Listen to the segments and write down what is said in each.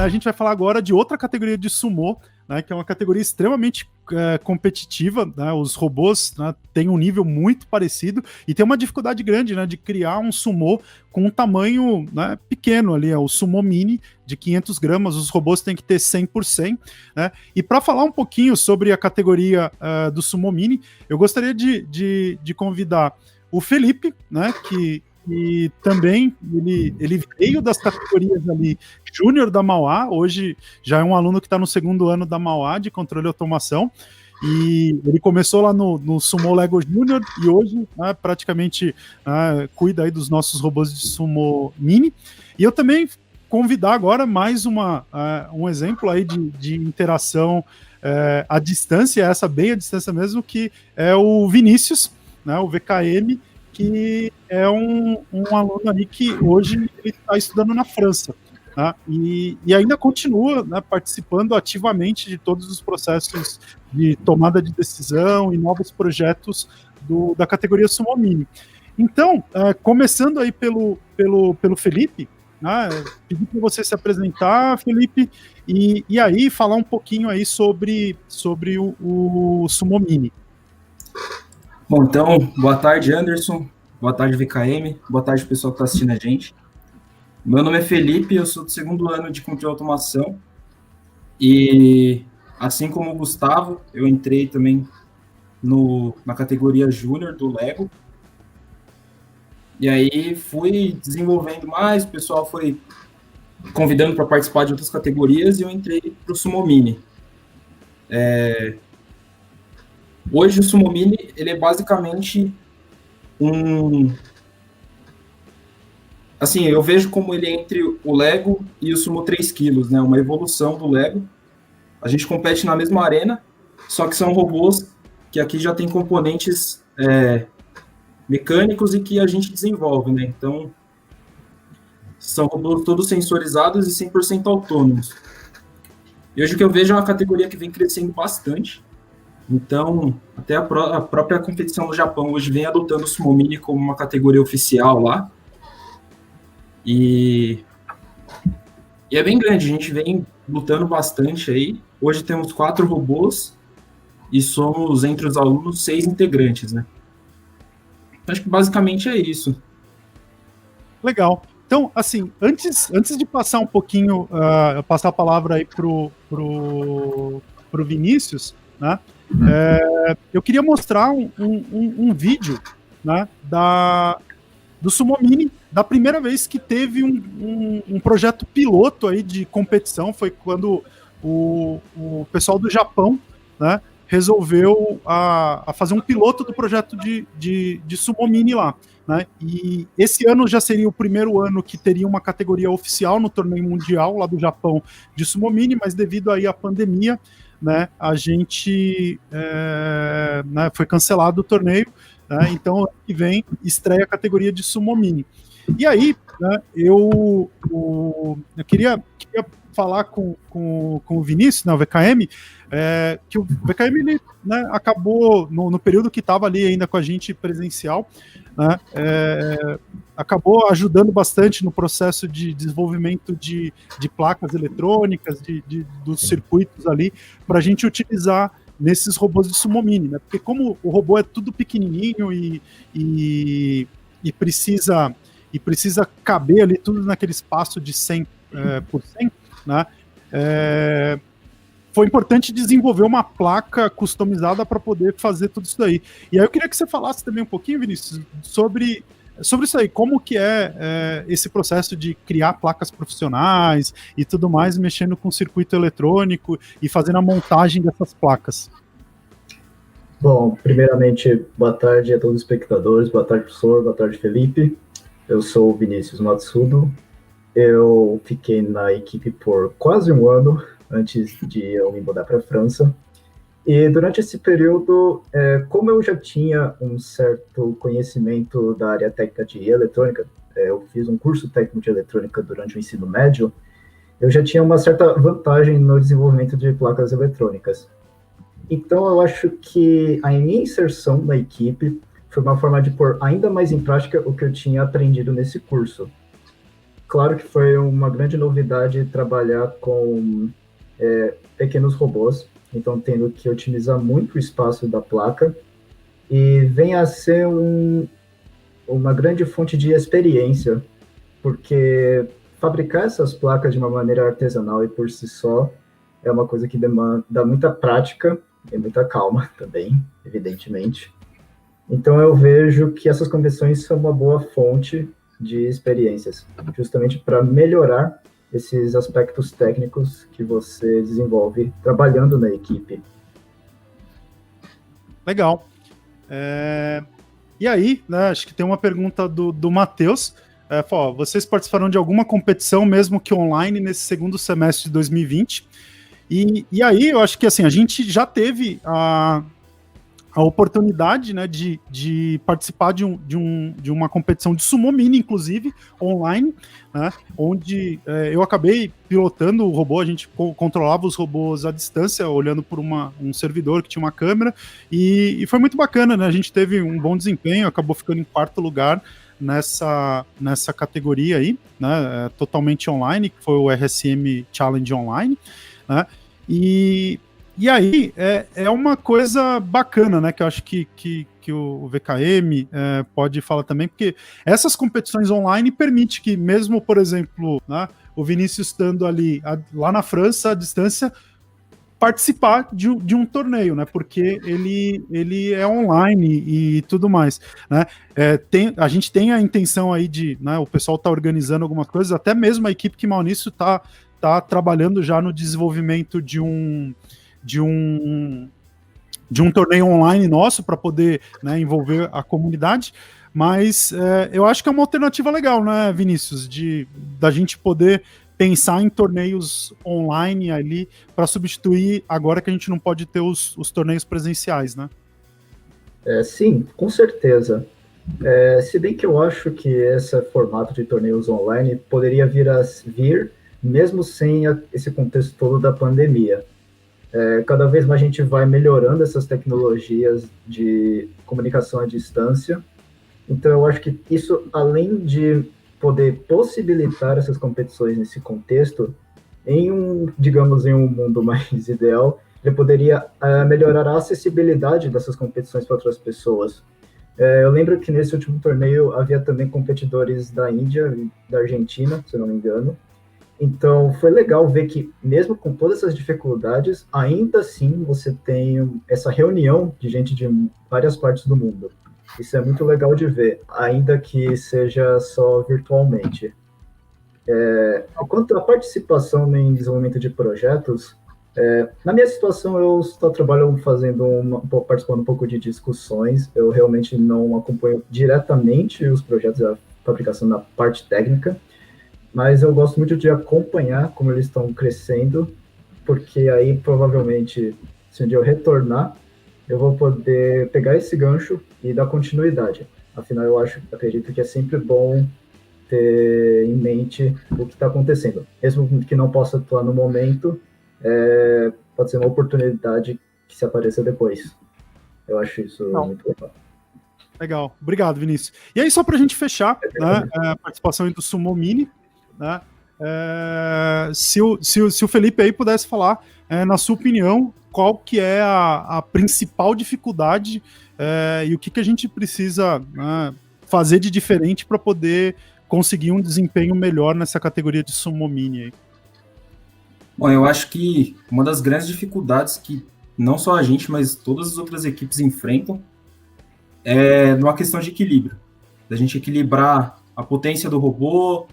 né, a gente vai falar agora de outra categoria de sumô, né, que é uma categoria extremamente competitiva, né, os robôs, né, têm um nível muito parecido e tem uma dificuldade grande, né, de criar um sumô com um tamanho, né, pequeno ali, o sumô mini de 500 gramas, os robôs têm que ter 100 por 100, né, e para falar um pouquinho sobre a categoria do sumô mini, eu gostaria de convidar o Felipe, né, que também ele veio das categorias ali júnior da Mauá, hoje já é um aluno que está no segundo ano da Mauá de controle e automação, e ele começou lá no Sumo Lego Júnior e hoje, né, praticamente cuida aí dos nossos robôs de Sumo Mini. E eu também convidar agora mais um exemplo aí de interação à distância, essa bem à distância mesmo, que é o Vinícius, né, o VKM, que é um aluno ali que hoje ele está estudando na França, né, e ainda continua, né, participando ativamente de todos os processos de tomada de decisão e novos projetos da categoria Sumo Mini. Então, começando aí pelo Felipe, né, pedir para você se apresentar, Felipe, e aí falar um pouquinho aí sobre o Sumo Mini. Bom, então, boa tarde, Anderson, boa tarde, VKM, boa tarde, pessoal que está assistindo a gente. Meu nome é Felipe, eu sou do segundo ano de controle de automação e, assim como o Gustavo, eu entrei também na categoria Júnior do Lego. E aí fui desenvolvendo mais, o pessoal foi convidando para participar de outras categorias e eu entrei para o Sumo Mini. Hoje o Sumo Mini ele é basicamente assim, eu vejo como ele é entre o Lego e o Sumo 3 kg, né? Uma evolução do Lego. A gente compete na mesma arena, só que são robôs que aqui já tem componentes mecânicos e que a gente desenvolve, né? Então, são robôs todos sensorizados e 100% autônomos. E hoje o que eu vejo é uma categoria que vem crescendo bastante. Então, até a própria competição no Japão hoje vem adotando o Sumo Mini como uma categoria oficial lá. E é bem grande, a gente vem lutando bastante aí. Hoje temos 4 robôs e somos, entre os alunos, 6 integrantes, né? Acho que basicamente é isso. Legal. Então, assim, antes de passar um pouquinho, passar a palavra aí pro Vinícius, né? Eu queria mostrar um vídeo, né, do Sumo Mini, da primeira vez que teve um projeto piloto aí de competição, foi quando o pessoal do Japão, né, resolveu fazer um piloto do projeto de Sumo Mini lá, né, e esse ano já seria o primeiro ano que teria uma categoria oficial no torneio mundial lá do Japão de Sumo Mini, mas devido aí à pandemia, né, a gente né, foi cancelado o torneio, né, então ano que vem estreia a categoria de Sumo Mini. E aí, né, eu queria falar com o Vinícius, né, o VKM, que o VKM ele, né, acabou, no período que estava ali ainda com a gente presencial, né, acabou ajudando bastante no processo de desenvolvimento de placas eletrônicas, dos circuitos ali, para a gente utilizar nesses robôs de Sumo Mini, né, porque como o robô é tudo pequenininho e precisa caber ali tudo naquele espaço de 100 por 100, né, foi importante desenvolver uma placa customizada para poder fazer tudo isso daí. E aí eu queria que você falasse também um pouquinho, Vinícius, sobre isso aí, como que é esse processo de criar placas profissionais e tudo mais, mexendo com circuito eletrônico e fazendo a montagem dessas placas. Bom, primeiramente, boa tarde a todos os espectadores, boa tarde, professor, boa tarde, Felipe. Eu sou o Vinícius Matsudo, eu fiquei na equipe por quase um ano, antes de eu me mudar para a França. E durante esse período, como eu já tinha um certo conhecimento da área técnica de eletrônica, eu fiz um curso técnico de eletrônica durante o ensino médio, eu já tinha uma certa vantagem no desenvolvimento de placas eletrônicas. Então, eu acho que a minha inserção na equipe foi uma forma de pôr ainda mais em prática o que eu tinha aprendido nesse curso. claro que foi uma grande novidade trabalhar com pequenos robôs, então tendo que otimizar muito o espaço da placa, e vem a ser uma grande fonte de experiência, porque fabricar essas placas de uma maneira artesanal e por si só é uma coisa que dá muita prática e muita calma também, evidentemente. Então eu vejo que essas competições são uma boa fonte de experiências, justamente para melhorar esses aspectos técnicos que você desenvolve trabalhando na equipe. Legal. E aí, né, acho que tem uma pergunta do Matheus. Vocês participaram de alguma competição, mesmo que online, nesse segundo semestre de 2020? E aí, eu acho que assim, a gente já teve a oportunidade, né, de participar de uma competição de sumo mini, inclusive, online, né, onde eu acabei pilotando o robô, a gente controlava os robôs à distância, olhando por um servidor que tinha uma câmera, e foi muito bacana, né, a gente teve um bom desempenho, acabou ficando em 4º lugar nessa categoria aí, né, totalmente online, que foi o RSM Challenge Online, né, e aí, é uma coisa bacana, né, que eu acho que o VKM pode falar também, porque essas competições online permitem que, mesmo, por exemplo, né, o Vinícius estando ali, lá na França, à distância, participar de um torneio, né, porque ele é online e tudo mais, né, a gente tem a intenção aí de, né, o pessoal tá organizando algumas coisas, até mesmo a equipe que mal nisso tá trabalhando já no desenvolvimento de um torneio online nosso para poder, né, envolver a comunidade, mas eu acho que é uma alternativa legal, né, Vinícius, da gente poder pensar em torneios online ali para substituir agora que a gente não pode ter os torneios presenciais, né? Sim, com certeza. Se bem que eu acho que esse formato de torneios online poderia vir mesmo sem esse contexto todo da pandemia. Cada vez mais a gente vai melhorando essas tecnologias de comunicação à distância. Então, eu acho que isso, além de poder possibilitar essas competições nesse contexto, digamos, em um mundo mais ideal, ele poderia melhorar a acessibilidade dessas competições para outras pessoas. Eu lembro que nesse último torneio havia também competidores da Índia e da Argentina, se não me engano. Então, foi legal ver que, mesmo com todas essas dificuldades, ainda assim você tem essa reunião de gente de várias partes do mundo. Isso é muito legal de ver, ainda que seja só virtualmente. Quanto à participação em desenvolvimento de projetos, na minha situação eu só trabalho participando um pouco de discussões, eu realmente não acompanho diretamente os projetos da fabricação da parte técnica, mas eu gosto muito de acompanhar como eles estão crescendo, porque aí provavelmente, se um dia eu retornar, eu vou poder pegar esse gancho e dar continuidade. Afinal, acredito que é sempre bom ter em mente o que está acontecendo. Mesmo que não possa atuar no momento, pode ser uma oportunidade que se apareça depois. Eu acho isso muito legal. Legal, obrigado, Vinícius. E aí, só para a gente fechar, né, a participação do Sumo Mini, né, se o Felipe aí pudesse falar, na sua opinião, qual que é a principal dificuldade e o que a gente precisa fazer de diferente para poder conseguir um desempenho melhor nessa categoria de Sumo Mini aí? Bom, eu acho que uma das grandes dificuldades que não só a gente, mas todas as outras equipes enfrentam é numa questão de equilíbrio. Da gente equilibrar a potência do robô,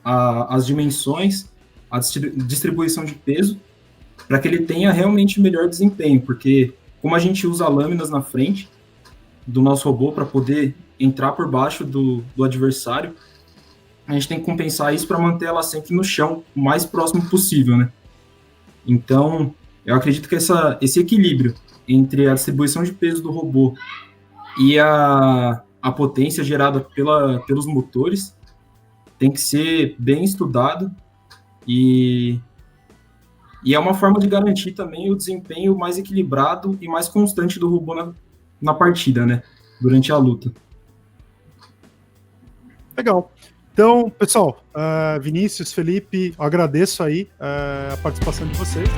as dimensões, a distribuição de peso, para que ele tenha realmente melhor desempenho, porque como a gente usa lâminas na frente do nosso robô para poder entrar por baixo do adversário, a gente tem que compensar isso para manter ela sempre no chão, o mais próximo possível, né? Então, eu acredito que esse equilíbrio entre a distribuição de peso do robô e a potência gerada pelos motores tem que ser bem estudado e é uma forma de garantir também o desempenho mais equilibrado e mais constante do robô na partida, né? Durante a luta. Legal. Então, pessoal, Vinícius, Felipe, eu agradeço aí a participação de vocês.